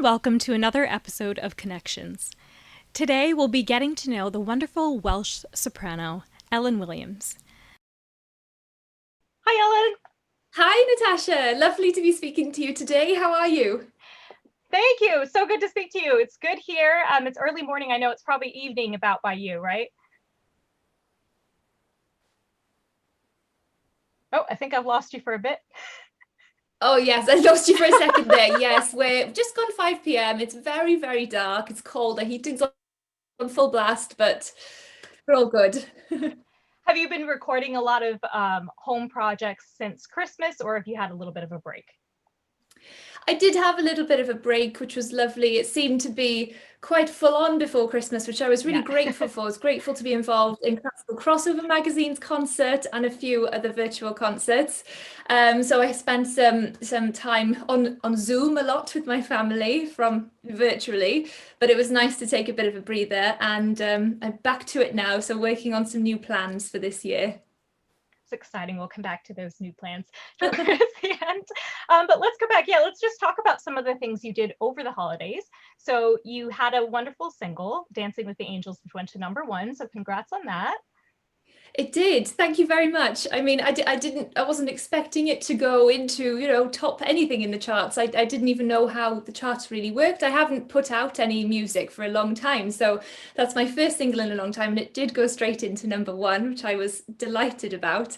welcome to another episode of Connections. Today we'll be getting to know the wonderful Welsh soprano, Ellen Williams. Hi, Ellen. Hi, Natasha. Lovely to be speaking to you today. How are you? Thank you. So good to speak to you. It's good here. It's early morning. I know it's probably evening about by you, right? Oh, I think I've lost you for a bit. Oh, yes, I lost you for a second there. Yes, we're just gone 5 p.m. It's very, very dark. It's cold. The heating's on full blast, but we're all good. Have you been recording a lot of home projects since Christmas, or have you had a little bit of a break? I did have a little bit of a break, which was lovely. It seemed to be quite full on before Christmas, which I was really Yeah. grateful for. I was grateful to be involved in Classical Crossover Magazine's concert and a few other virtual concerts. So I spent some time on Zoom a lot with my family from virtually, but it was nice to take a bit of a breather, and I'm back to it now. So working on some new plans for this year. It's exciting. We'll come back to those new plans towards the end. But let's go back. Yeah, let's just talk about some of the things you did over the holidays. So you had a wonderful single, Dancing with the Angels, which went to #1. So congrats on that. It did. Thank you very much. I mean, I wasn't expecting it to go into, top anything in the charts. I didn't even know how the charts really worked. I haven't put out any music for a long time. So that's my first single in a long time. And it did go straight into #1, which I was delighted about.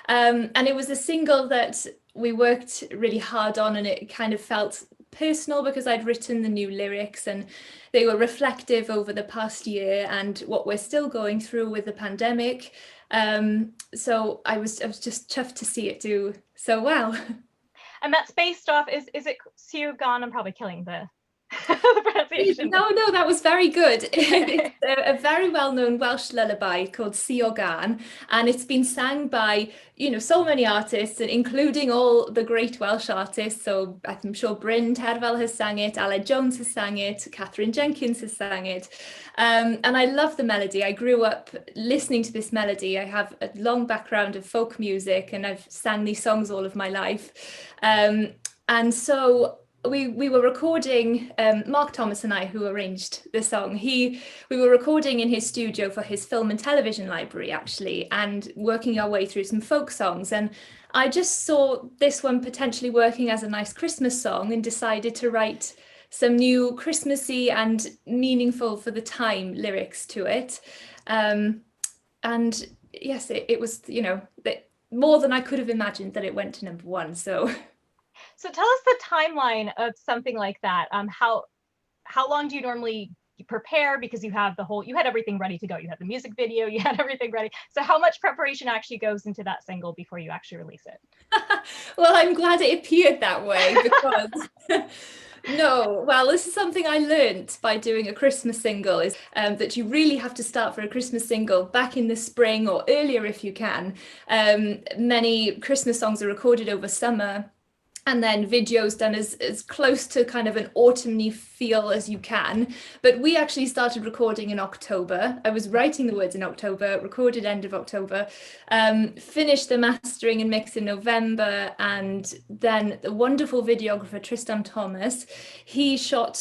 And it was a single that we worked really hard on, and it kind of felt personal because I'd written the new lyrics and they were reflective over the past year and what we're still going through with the pandemic. So I was just chuffed to see it do so well. And that's based off, is it Siouxgan? I'm probably killing the, the pronunciation. No, that was very good. It's a very well-known Welsh lullaby called Siouxgan, and it's been sang by, so many artists, including all the great Welsh artists. So I'm sure Bryn Terfel has sang it, Aled Jones has sang it, Catherine Jenkins has sang it. And I love the melody. I grew up listening to this melody. I have a long background of folk music, and I've sang these songs all of my life. And so we were recording, Mark Thomas and I, who arranged the song, we were recording in his studio for his film and television library, actually, and working our way through some folk songs. And I just saw this one potentially working as a nice Christmas song and decided to write some new Christmassy and meaningful for the time lyrics to it. And yes, it was, more than I could have imagined that it went to #1. So tell us the timeline of something like that. How long do you normally prepare? Because you had everything ready to go. You had the music video, you had everything ready. So how much preparation actually goes into that single before you actually release it? Well, I'm glad it appeared that way because no, well, this is something I learnt by doing a Christmas single, is that you really have to start for a Christmas single back in the spring or earlier if you can. Many Christmas songs are recorded over summer, and then videos done as close to kind of an autumny feel as you can. But we actually started recording in October. I was writing the words in October, recorded end of October, finished the mastering and mix in November, and then the wonderful videographer Tristan Thomas, he shot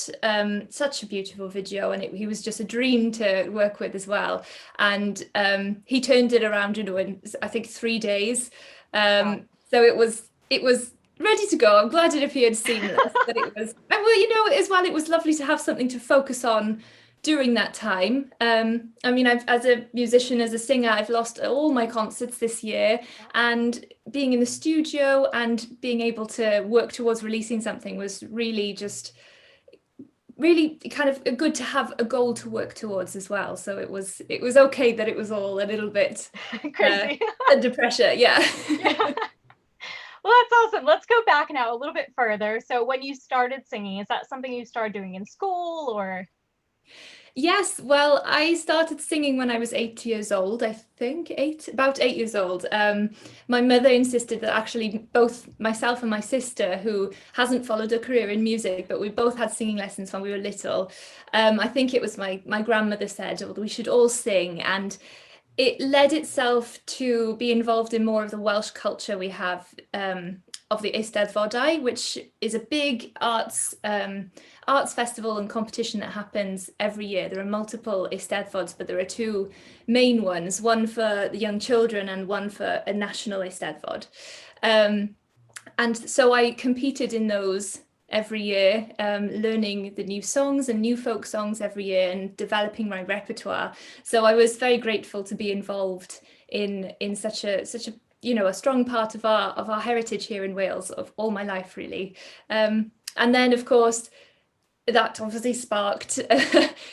such a beautiful video, and he was just a dream to work with as well. And he turned it around, in I think 3 days. Wow. So it was ready to go. I'm glad it appeared seamless, but it was, well, as well, it was lovely to have something to focus on during that time. I mean, as a musician, as a singer, I've lost all my concerts this year, and being in the studio and being able to work towards releasing something was really kind of good to have a goal to work towards as well. So it was okay that it was all a little bit Crazy. under pressure. Yeah. Yeah. Well, that's awesome. Let's go back now a little bit further. So when you started singing, is that something you started doing in school or? Yes, well, I started singing when I was 8 years old, I think, about 8 years old. My mother insisted that actually both myself and my sister, who hasn't followed a career in music, but we both had singing lessons when we were little. I think it was my grandmother said, oh, we should all sing. And it led itself to be involved in more of the Welsh culture we have the Eisteddfodau, which is a big arts festival and competition that happens every year. There are multiple Eisteddfods, but there are two main ones, one for the young children and one for a national Eisteddfod. And so I competed in those every year, learning the new songs and new folk songs every year and developing my repertoire. So I was very grateful to be involved in such a a strong part of our heritage here in Wales of all my life, really. And then, of course, that obviously sparked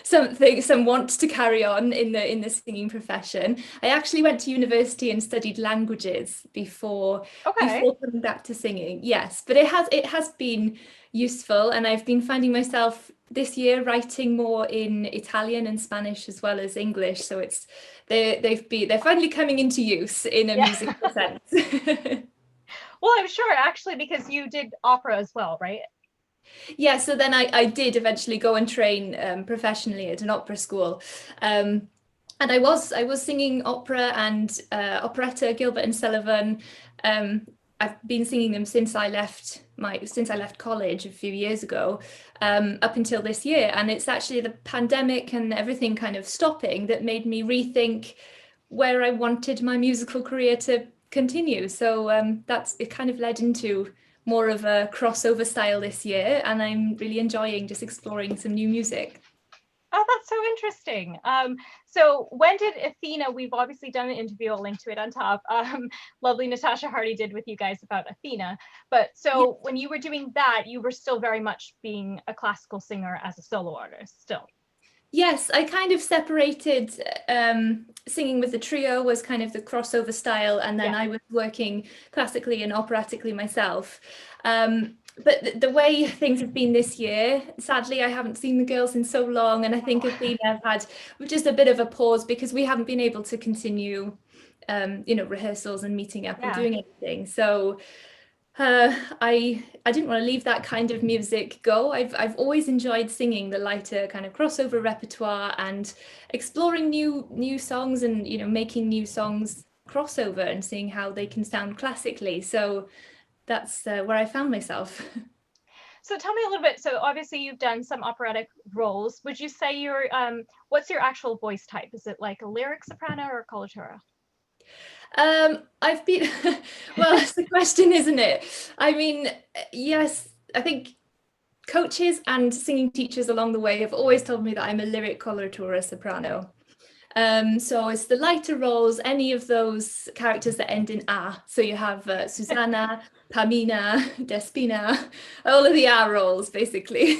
some want to carry on in the singing profession. I actually went to university and studied languages before coming back to singing. Yes, but it has been useful, and I've been finding myself this year writing more in Italian and Spanish as well as English. So they're finally coming into use in a musical sense. Well, I'm sure actually, because you did opera as well, right? Yeah, so then I did eventually go and train professionally at an opera school. And I was singing opera and operetta, Gilbert and Sullivan. I've been singing them since I left college a few years ago, up until this year. And it's actually the pandemic and everything kind of stopping that made me rethink where I wanted my musical career to continue. So it kind of led into more of a crossover style this year, and I'm really enjoying just exploring some new music. Oh, that's so interesting. So when did Athena, we've obviously done an interview, I'll link to it on top, lovely Natasha Hardy did with you guys about Athena. But so when you were doing that, you were still very much being a classical singer as a solo artist still. Yes, I kind of separated singing with the trio was kind of the crossover style, and then I was working classically and operatically myself. But the way things have been this year, sadly, I haven't seen the girls in so long, and I think Athena have had just a bit of a pause because we haven't been able to continue, rehearsals and meeting up and doing anything. So I didn't want to leave that kind of music go. I've always enjoyed singing the lighter kind of crossover repertoire and exploring new songs and making new songs crossover and seeing how they can sound classically. So that's where I found myself. So tell me a little bit. So obviously you've done some operatic roles. Would you say what's your actual voice type? Is it like a lyric soprano or a coloratura? I've been, well, that's the question, isn't it? I mean, yes, I think coaches and singing teachers along the way have always told me that I'm a lyric coloratura soprano. So it's the lighter roles, any of those characters that end in A. So you have Susanna, Pamina, Despina, all of the A roles, basically.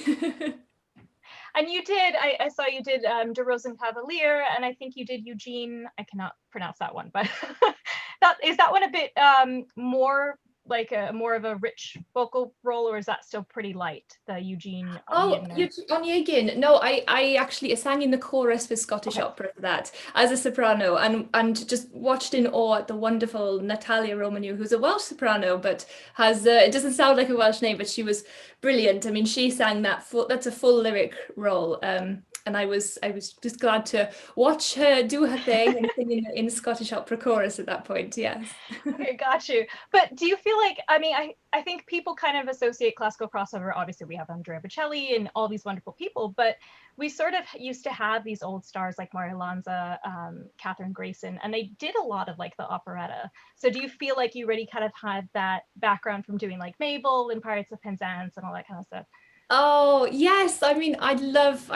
And you did, I saw you did De Rosenkavalier, and I think you did Eugene. I cannot pronounce that one, but is that one a bit more like more of a rich vocal role, or is that still pretty light, the Eugene? Onegin. No, I actually sang in the chorus for Scottish opera for that as a soprano, and just watched in awe at the wonderful Natalia Romaniou, who's a Welsh soprano, but has it doesn't sound like a Welsh name, but she was brilliant. I mean, she sang that's a full lyric role. And I was just glad to watch her do her thing and sing in Scottish opera chorus at that point. Yes. Okay, got you. But do you feel like, I mean, I think people kind of associate classical crossover. Obviously, we have Andrea Bocelli and all these wonderful people, but we sort of used to have these old stars like Maria Lanza, Catherine Grayson, and they did a lot of like the operetta. So do you feel like you already kind of had that background from doing like Mabel and Pirates of Penzance and all that kind of stuff? Oh yes, I mean I'd love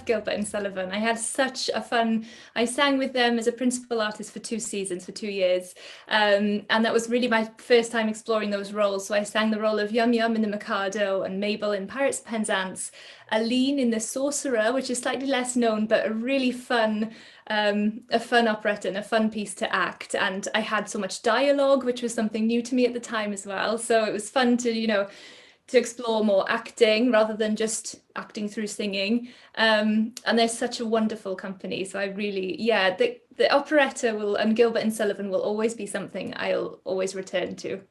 Gilbert and Sullivan. I had such a fun. I sang with them as a principal artist for 2 seasons, for 2 years, and that was really my first time exploring those roles. So I sang the role of Yum Yum in The Mikado and Mabel in Pirates of Penzance, Aline in The Sorcerer, which is slightly less known but a really fun operetta and a fun piece to act. And I had so much dialogue, which was something new to me at the time as well. So it was fun to explore more acting rather than just acting through singing. And they're such a wonderful company. So I really, the operetta and Gilbert and Sullivan will always be something I'll always return to.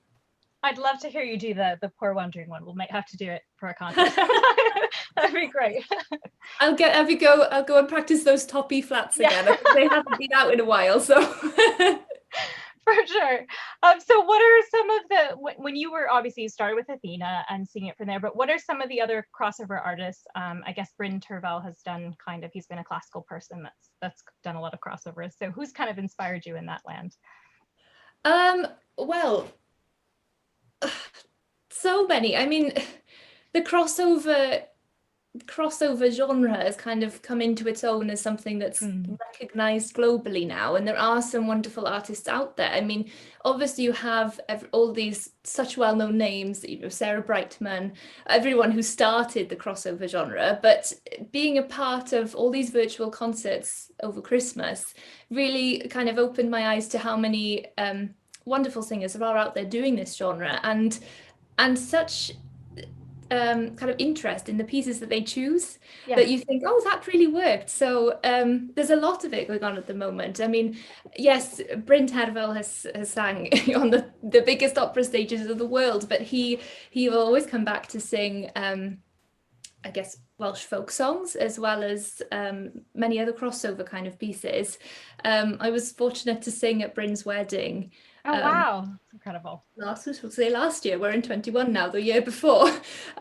I'd love to hear you do the Poor Wandering one. We might have to do it for a contest. That'd be great. I'll go and practice those top E flats again. I think they haven't been out in a while, so. For sure. So what are some of the, when you were, obviously you started with Athena and singing it from there, but what are some of the other crossover artists? I guess Bryn Tervel has done kind of, he's been a classical person that's done a lot of crossovers. So who's kind of inspired you in that land? Well, so many. I mean, the crossover genre has kind of come into its own as something that's Mm. recognized globally now, and there are some wonderful artists out there. I mean, obviously you have all these such well-known names, Sarah Brightman, everyone who started the crossover genre, but being a part of all these virtual concerts over Christmas really kind of opened my eyes to how many wonderful singers there are out there doing this genre, and such kind of interest in the pieces that they choose Yeah. that you think, oh, that really worked. So there's a lot of it going on at the moment. I mean, yes, Bryn Terfel has sang on the biggest opera stages of the world, but he will always come back to sing I guess Welsh folk songs, as well as many other crossover kind of pieces. I was fortunate to sing at Bryn's wedding Oh, wow. That's incredible. last year. We're in 21 now, the year before.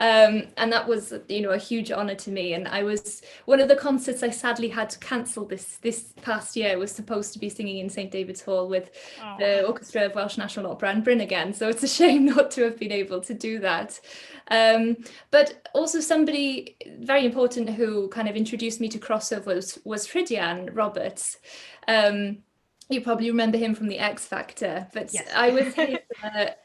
And that was, a huge honor to me. And I was one of the concerts I sadly had to cancel this past year was supposed to be singing in St. David's Hall with Oh. the Orchestra of Welsh National Opera and Bryn again. So it's a shame not to have been able to do that. But also somebody very important who kind of introduced me to crossovers was Rhydian Roberts. You probably remember him from the X Factor, but Yes. I was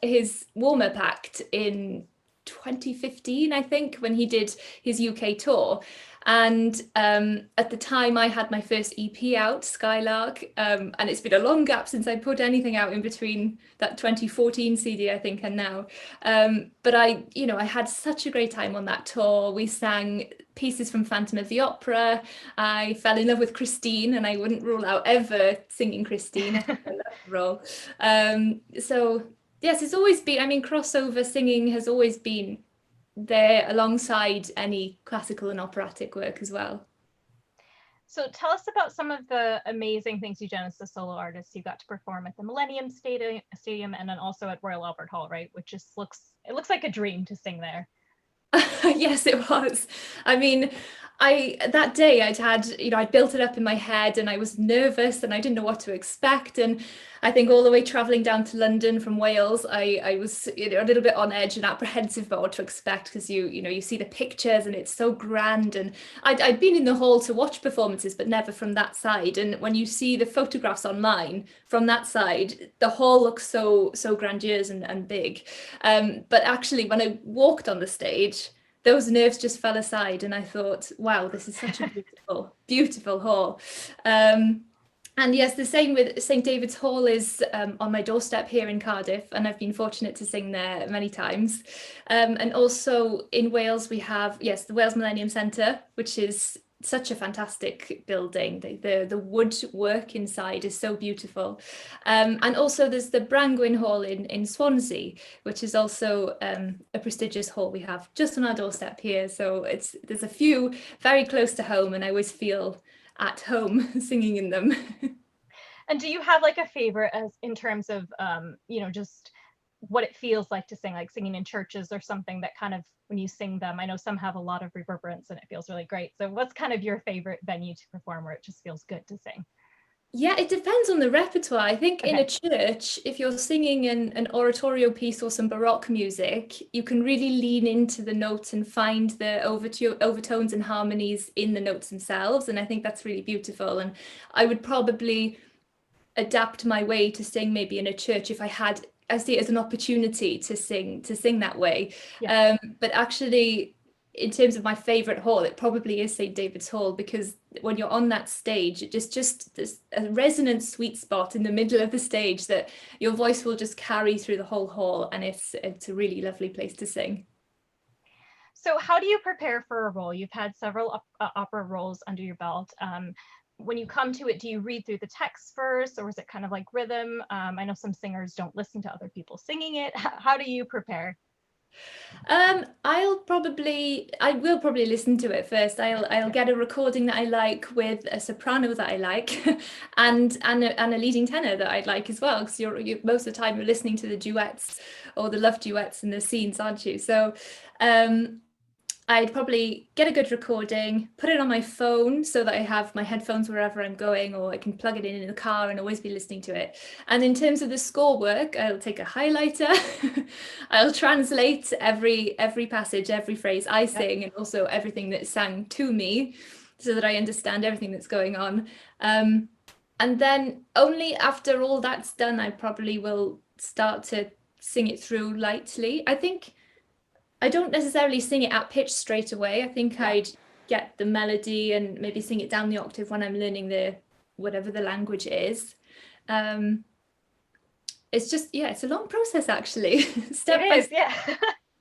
his warm-up act in 2015, I think, when he did his UK tour. And at the time, I had my first EP out, Skylark, and it's been a long gap since I put anything out in between that 2014 CD, I think, and now. But I had such a great time on that tour. We sang pieces from Phantom of the Opera. I fell in love with Christine, and I wouldn't rule out ever singing Christine. I think I love the role. So yes, it's always been, I mean, crossover singing has always been there alongside any classical and operatic work as well. So tell us about some of the amazing things you've done as a solo artist. You got to perform at the Millennium Stadium and then also at Royal Albert Hall, right? Which just looks like a dream to sing there. Yes, it was. I mean, that day I'd built it up in my head and I was nervous and I didn't know what to expect. And I think all the way traveling down to London from Wales, I was a little bit on edge and apprehensive about what to expect because you see the pictures and it's so grand. And I'd been in the hall to watch performances, but never from that side. And when you see the photographs online from that side, the hall looks so grandiose and big. But actually, when I walked on the stage, those nerves just fell aside and I thought, wow, this is such a beautiful, beautiful hall. And yes, the same with St. David's Hall is on my doorstep here in Cardiff, and I've been fortunate to sing there many times. And also in Wales, we have, yes, the Wales Millennium Centre, which is such a fantastic building. The woodwork inside is so beautiful. And also there's the Brangwyn Hall in Swansea, which is also a prestigious hall we have just on our doorstep here. So there's a few very close to home, and I always feel at home singing in them. And do you have like a favorite as in terms of just what it feels like to sing, like singing in churches or something that kind of when you sing them, I know some have a lot of reverberance and it feels really great. So what's kind of your favorite venue to perform where it just feels good to sing? Yeah, it depends on the repertoire. I think in Okay. a church, if you're singing an oratorio piece or some Baroque music, you can really lean into the notes and find the overtones and harmonies in the notes themselves. And I think that's really beautiful. And I would probably adapt my way to sing maybe in a church if I see it as an opportunity to sing that way. Yeah. But actually, in terms of my favorite hall, it probably is St. David's Hall, because when you're on that stage, it just there's a resonant sweet spot in the middle of the stage that your voice will just carry through the whole hall, and it's a really lovely place to sing. So how do you prepare for a role? You've had several opera roles under your belt. When you come to it, do you read through the text first, or is it kind of like rhythm? I know some singers don't listen to other people singing it. How do you prepare? I will probably listen to it first. I'll get a recording that I like with a soprano that I like, and a leading tenor that I'd like as well. Because you most of the time you're listening to the duets or the love duets in the scenes, aren't you? So, I'd probably get a good recording, put it on my phone so that I have my headphones wherever I'm going, or I can plug it in the car and always be listening to it. And in terms of the score work, I'll take a highlighter, I'll translate every passage, every phrase I sing, and also everything that's sang to me, so that I understand everything that's going on. And then only after all that's done, I probably will start to sing it through lightly. I think I don't necessarily sing it at pitch straight away. I think I'd get the melody and maybe sing it down the octave when I'm learning whatever the language is. It's just, it's a long process actually. Step by step. Yeah.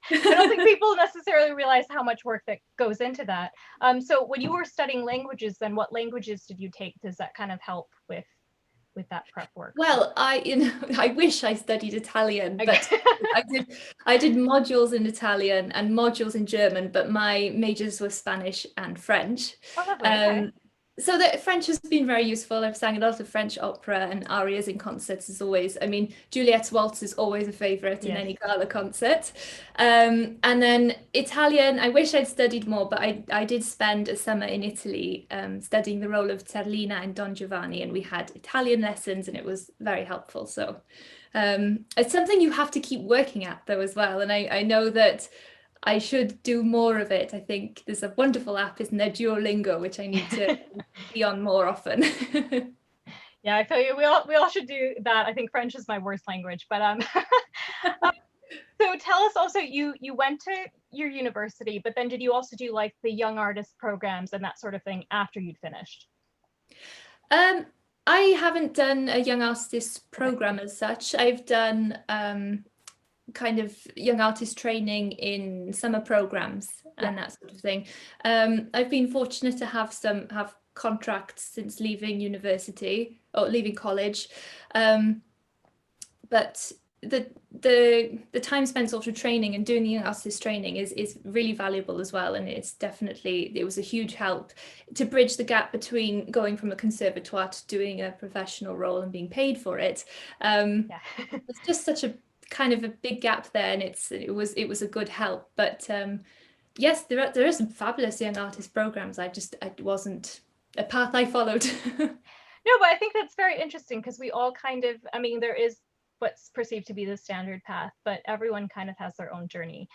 I don't think people necessarily realize how much work that goes into that. So when you were studying languages, then what languages did you take? Does that kind of help with that prep work? Well, I wish I studied Italian, but I did modules in Italian and modules in German, but my majors were Spanish and French. Oh, lovely. Okay. So the French has been very useful. I've sang a lot of French opera and arias in concerts as always. I mean, Juliet's Waltz is always a favorite in any gala concert. And then Italian, I wish I'd studied more, but I did spend a summer in Italy studying the role of Zerlina in Don Giovanni, and we had Italian lessons and it was very helpful. So it's something you have to keep working at though as well. And I know that I should do more of it. I think there's a wonderful app, isn't there, Duolingo, which I need to be on more often. Yeah, I feel you. We all should do that. I think French is my worst language, but so tell us also, you went to your university, but then did you also do like the young artist programs and that sort of thing after you'd finished? I haven't done a young artist program as such. I've done kind of young artist training in summer programs and that sort of thing. I've been fortunate to have contracts since leaving university or leaving college, but the time spent sort of training and doing the young artist training is really valuable as well, and it was a huge help to bridge the gap between going from a conservatoire to doing a professional role and being paid for it. It's just such a kind of a big gap there, and it was a good help. But yes, there are some fabulous young artist programs. It wasn't a path I followed. No, but I think that's very interesting because we all kind of, I mean, there is what's perceived to be the standard path, but everyone kind of has their own journey.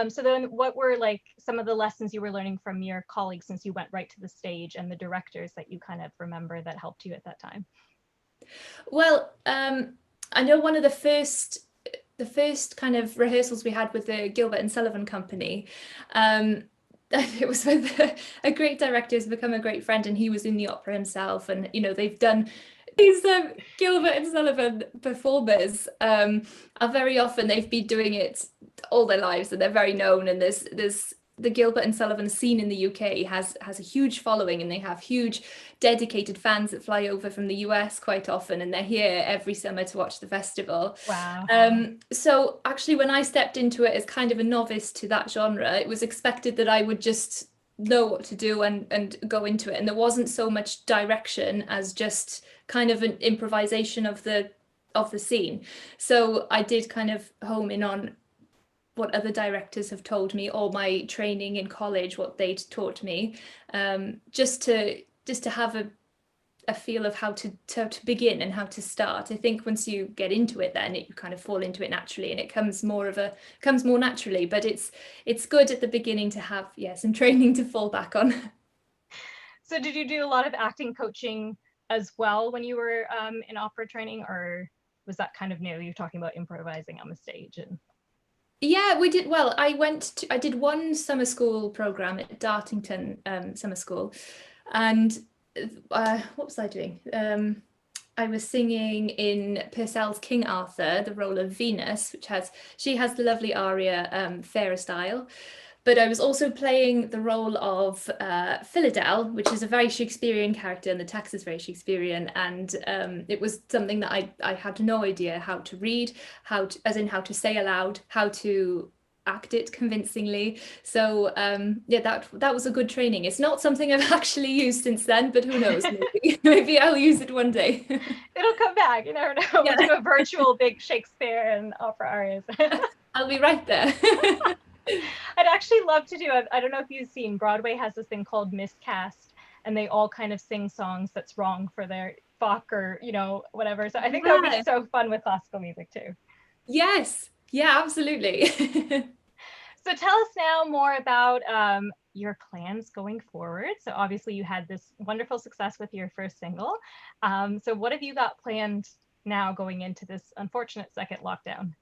So then what were like some of the lessons you were learning from your colleagues since you went right to the stage, and the directors that you kind of remember that helped you at that time? Well, I know one of the first kind of rehearsals we had with the Gilbert and Sullivan Company, it was with a great director who's become a great friend, and he was in the opera himself, and they've done these Gilbert and Sullivan performers are very often, they've been doing it all their lives and they're very known, and there's the Gilbert and Sullivan scene in the UK has a huge following, and they have huge dedicated fans that fly over from the US quite often, and they're here every summer to watch the festival. Wow. So actually when I stepped into it as kind of a novice to that genre, it was expected that I would just know what to do and go into it, and there wasn't so much direction as just kind of an improvisation of the scene. So I did kind of home in on what other directors have told me, or my training in college, what they'd taught me, just to have a feel of how to begin and how to start. I think once you get into it, then you kind of fall into it naturally, and it comes more naturally. But it's good at the beginning to have some training to fall back on. So did you do a lot of acting coaching as well when you were in opera training, or was that kind of new? You're talking about improvising on the stage and. Yeah, we did. Well, I did one summer school program at Dartington Summer School, and what was I doing? I was singing in Purcell's King Arthur, the role of Venus, she has the lovely aria Fairest Isle. But I was also playing the role of Philadel, which is a very Shakespearean character, and the text is very Shakespearean. And it was something that I had no idea how to read, how to say aloud, how to act it convincingly. So yeah, that was a good training. It's not something I've actually used since then, but who knows, maybe maybe I'll use it one day. It'll come back. You never know. We'll Yeah, do a virtual big Shakespeare and opera arias. I'll be right there. I'd actually love to do it. I don't know if you've seen, Broadway has this thing called miscast, and they all kind of sing songs that's wrong for their Bach or, whatever. So I think that would be Yeah. so fun with classical music too. Yes. Yeah, absolutely. So tell us now more about your plans going forward. So obviously you had this wonderful success with your first single. So what have you got planned now going into this unfortunate second lockdown?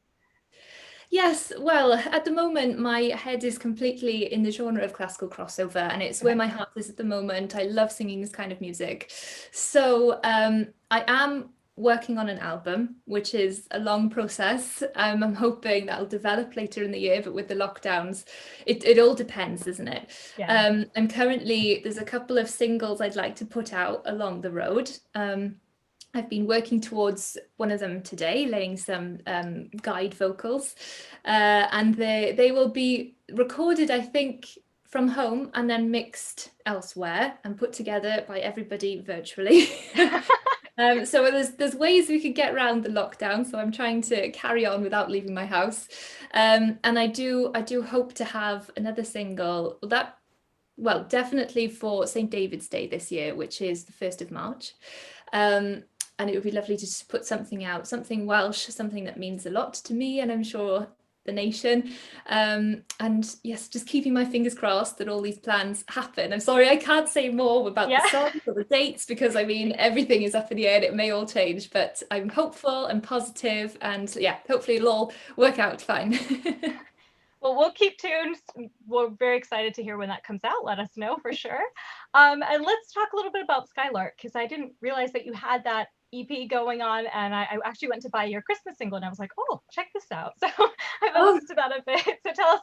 Yes, well, at the moment, my head is completely in the genre of classical crossover, and it's where Okay. my heart is at the moment. I love singing this kind of music. So, I am working on an album, which is a long process. I'm hoping that'll develop later in the year, but with the lockdowns, it all depends, isn't it? Yeah. There's a couple of singles I'd like to put out along the road. I've been working towards one of them today, laying some guide vocals, and they will be recorded, I think, from home and then mixed elsewhere and put together by everybody virtually. So there's ways we could get around the lockdown. So I'm trying to carry on without leaving my house, and I do hope to have another single that. Well, definitely for St. David's Day this year, which is the 1st of March. Um, and it would be lovely to just put something out, something Welsh, something that means a lot to me, and I'm sure the nation. And yes, just keeping my fingers crossed that all these plans happen. I'm sorry I can't say more about the Yeah. songs or the dates because I mean everything is up in the air and it may all change, but I'm hopeful and positive, and yeah, hopefully it'll all work out fine. Well, we'll keep tuned. We're very excited to hear when that comes out. Let us know for sure. And let's talk a little bit about Skylark, because I didn't realize that you had that EP going on, and I actually went to buy your Christmas single, and I was like, oh, check this out. So I've been Oh, listening to that a bit. So tell us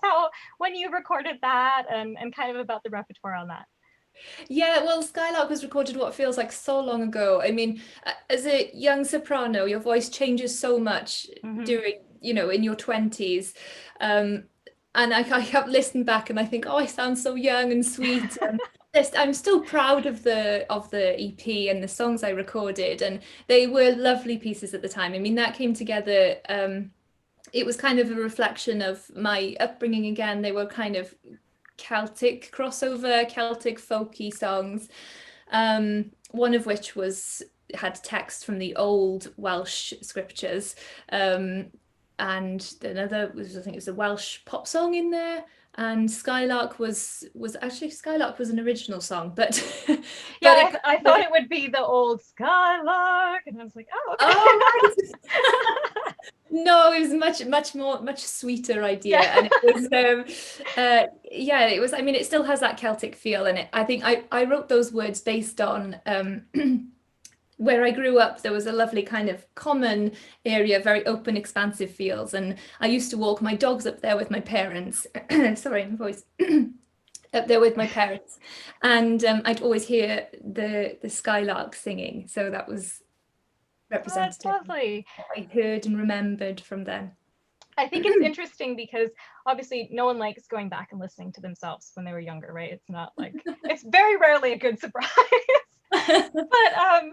when you recorded that, and kind of about the repertoire on that. yeah, well, Skylark was recorded what feels like so long ago. I mean, as a young soprano, your voice changes so much Hmm. during, in your 20s. Um, and I have listened back and I think, oh, I sound so young and sweet. And I'm still proud of the EP and the songs I recorded, and they were lovely pieces at the time. I mean, that came together. It was kind of a reflection of my upbringing again. They were kind of Celtic crossover, Celtic folky songs. One of which had text from the old Welsh scriptures. And another was, I think it was a Welsh pop song in there. And Skylark was an original song, but Yeah, but it I thought it would be the old Skylark, and I was like, oh, oh okay. right. No, it was much sweeter idea, Yeah. and it was yeah, it was. I mean, it still has that Celtic feel in it. I think I wrote those words based on where I grew up. There was a lovely kind of common area, very open, expansive fields, and I used to walk my dogs up there with my parents. Sorry, my voice. Up there with my parents, and I'd always hear the skylark singing, so that was Oh, that's representative of lovely. what I heard and remembered from then. I think it's interesting because obviously no one likes going back and listening to themselves when they were younger, right? It's not like, it's very rarely a good surprise. But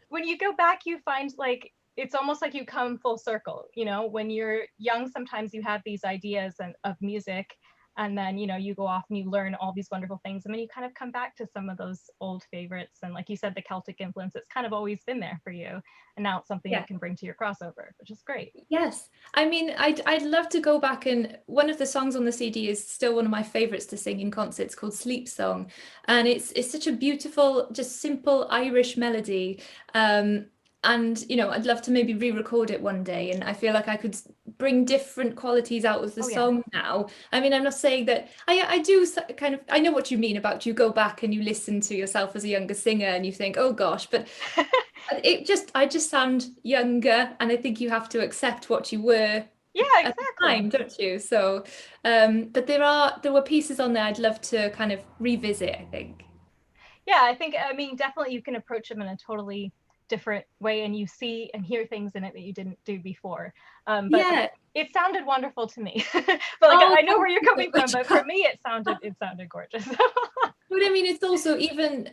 when you go back, you find like it's almost like you come full circle. When you're young, sometimes you have these ideas of music, and then you go off and you learn all these wonderful things, and then you kind of come back to some of those old favorites. And like you said, the Celtic influence, it's kind of always been there for you, and now it's something you Yeah. can bring to your crossover, which is great. Yes. I mean, I'd love to go back, and one of the songs on the CD is still one of my favorites to sing in concerts, called Sleep Song. And it's such a beautiful, just simple Irish melody. And I'd love to maybe re-record it one day. And I feel like I could bring different qualities out of the Oh yeah. song now. I mean, I'm not saying that I do kind of, I know what you mean about you go back and you listen to yourself as a younger singer and you think, oh gosh, but I just sound younger, and I think you have to accept what you were Yeah, at the time, exactly. don't you? So, but there were pieces on there I'd love to kind of revisit, I think. Yeah, I think, I mean, definitely you can approach them in a totally different way, and you see and hear things in it that you didn't do before. But Yeah. it sounded wonderful to me. But like, Oh, I know thank where you're you coming so from, but much. for me it sounded gorgeous. But I mean, it's also even,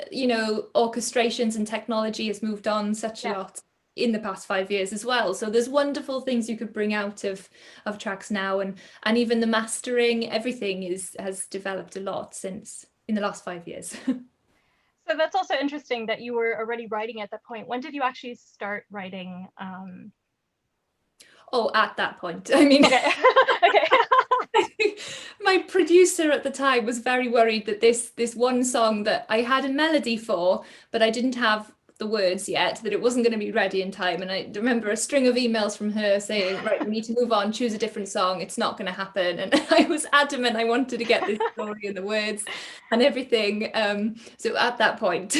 orchestrations and technology has moved on such a Yeah. lot in the past 5 years as well. So there's wonderful things you could bring out of tracks now, and even the mastering, everything has developed a lot since in the last 5 years. So that's also interesting that you were already writing at that point. When did you actually start writing? Oh, at that point, I mean, Okay. Okay. my producer at the time was very worried that this one song that I had a melody for, but I didn't have the words yet, that it wasn't going to be ready in time. And I remember a string of emails from her saying, right, we need to move on, choose a different song. It's not going to happen. And I was adamant I wanted to get this story and the words and everything. So at that point.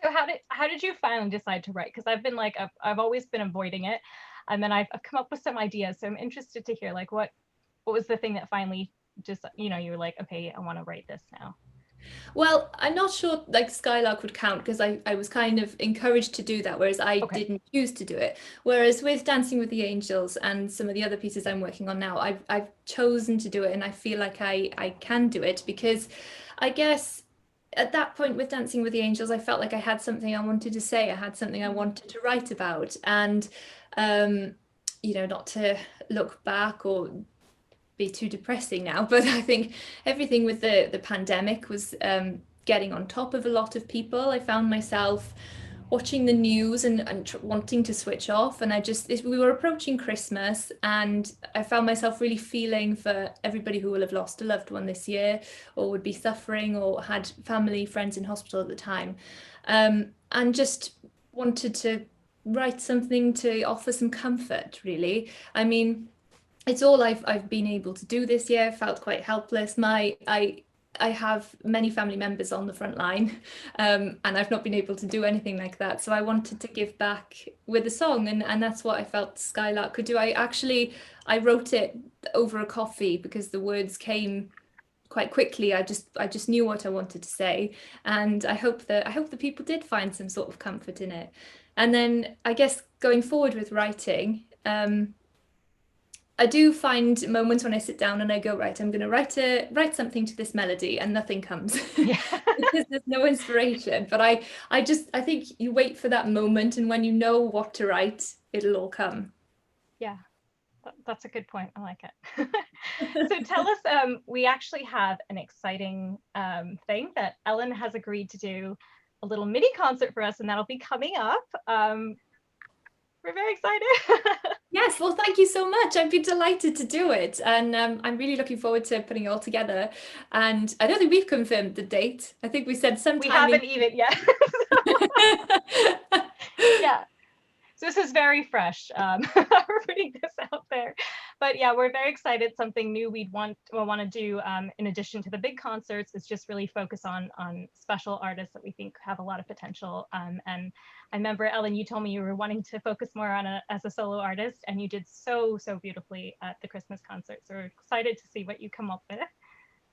So how did you finally decide to write? Because I've been like I've always been avoiding it, and then I've come up with some ideas. So I'm interested to hear like what was the thing that finally just you were like, okay, I want to write this now. Well, I'm not sure like Skylark would count because I was kind of encouraged to do that, whereas I Okay. didn't choose to do it. Whereas with Dancing with the Angels and some of the other pieces I'm working on now, I've chosen to do it, and I feel like I can do it because I guess at that point with Dancing with the Angels, I felt like I had something I wanted to say, I had something I wanted to write about, and um, not to look back or be too depressing now, but I think everything with the pandemic was getting on top of a lot of people. I found myself watching the news and wanting to switch off, and we were approaching Christmas, and I found myself really feeling for everybody who will have lost a loved one this year, or would be suffering, or had family friends in hospital at the time, and just wanted to write something to offer some comfort, really. I mean, it's all I've been able to do this year. Felt quite helpless. I have many family members on the front line, and I've not been able to do anything like that. So I wanted to give back with a song, and that's what I felt Skylark could do. I wrote it over a coffee because the words came quite quickly. I just knew what I wanted to say, and I hope that people did find some sort of comfort in it. And then I guess going forward with writing. I do find moments when I sit down and I go, right, I'm going to write something to this melody, and nothing comes Yeah. because there's no inspiration. But I think you wait for that moment, and when you know what to write, it'll all come. Yeah. That's a good point. I like it. So tell us, we actually have an exciting thing that Ellen has agreed to do a little mini concert for us, and that'll be coming up. We're very excited. Yes, well, thank you so much. I'd be delighted to do it, and I'm really looking forward to putting it all together. And I don't think we've confirmed the date. I think we said We sometime in. haven't even yet. Yeah. So this is very fresh. We're putting this out there, but yeah, we're very excited. Something new we'll want to do in addition to the big concerts is just really focus on special artists that we think have a lot of potential. And I remember, Ellen, you told me you were wanting to focus more on as a solo artist, and you did so beautifully at the Christmas concert. So we're excited to see what you come up with.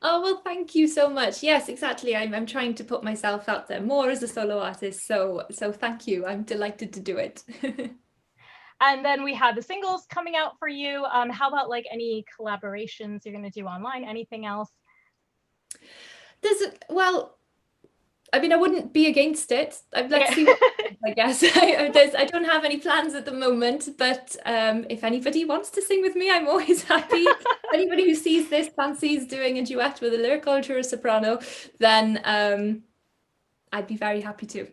Oh, well, thank you so much. Yes, exactly. I'm trying to put myself out there more as a solo artist. So thank you. I'm delighted to do it. And then we have the singles coming out for you. How about like any collaborations you're going to do online? Anything else? Well, I mean, I wouldn't be against it. Let's Okay. see what happens, I guess. I don't have any plans at the moment, but if anybody wants to sing with me, I'm always happy. Anybody who sees this fancies doing a duet with a lyric or a soprano, then I'd be very happy to.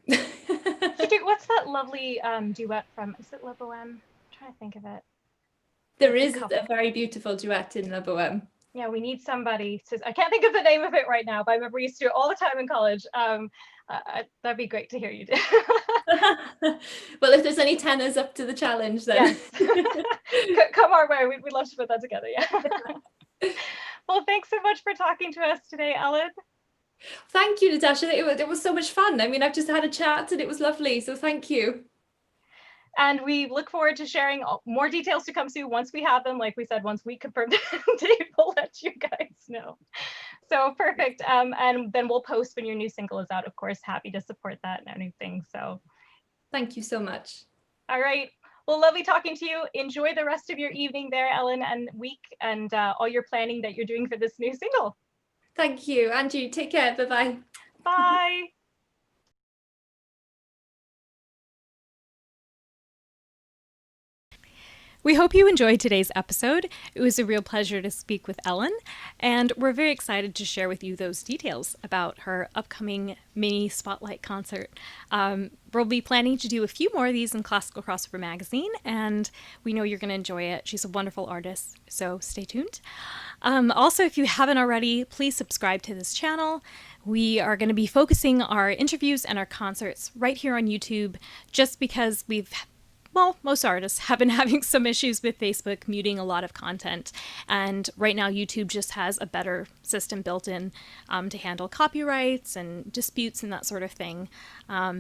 What's that lovely duet from? Is it La Boheme? I'm trying to think of it. There It's is a a couple. very beautiful duet in La Boheme. Yeah, we need somebody to. I can't think of the name of it right now, but I remember we used to do it all the time in college. That'd be great to hear you do. Well, if there's any tenors up to the challenge, then. Yes. Come our way. We'd love to put that together. Yeah. Well, thanks so much for talking to us today, Ellen. Thank you, Natasha. It was so much fun. I mean, I've just had a chat and it was lovely. So thank you. And we look forward to sharing more details to come soon once we have them. Like we said, once we confirm the date, we'll let you guys know. So perfect. And then we'll post when your new single is out. Of course, happy to support that and anything. So Thank you so much. All right. Well, lovely talking to you. Enjoy the rest of your evening there, Ellen, and week, and all your planning that you're doing for this new single. Thank you. And you take care. Bye-bye. Bye. We hope you enjoyed today's episode. It was a real pleasure to speak with Ellen, and we're very excited to share with you those details about her upcoming mini spotlight concert. We'll be planning to do a few more of these in Classical Crossover Magazine, and we know you're going to enjoy it. She's a wonderful artist, so stay tuned. Also, if you haven't already, please subscribe to this channel. We are going to be focusing our interviews and our concerts right here on YouTube, just because most artists have been having some issues with Facebook muting a lot of content. And right now, YouTube just has a better system built in to handle copyrights and disputes and that sort of thing.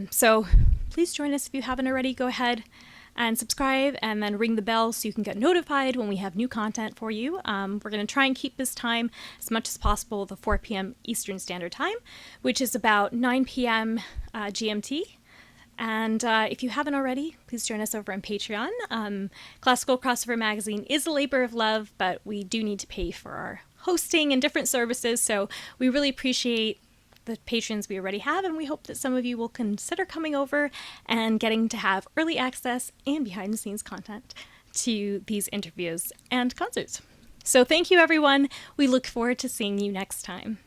So please join us if you haven't already. Go ahead and subscribe and then ring the bell so you can get notified when we have new content for you. We're going to try and keep this time as much as possible, the 4 p.m. Eastern Standard Time, which is about 9 p.m. GMT. And if you haven't already, please join us over on Patreon. Classical Crossover Magazine is a labor of love, but we do need to pay for our hosting and different services, so we really appreciate the patrons we already have, and we hope that some of you will consider coming over and getting to have early access and behind-the-scenes content to these interviews and concerts. So thank you, everyone. We look forward to seeing you next time.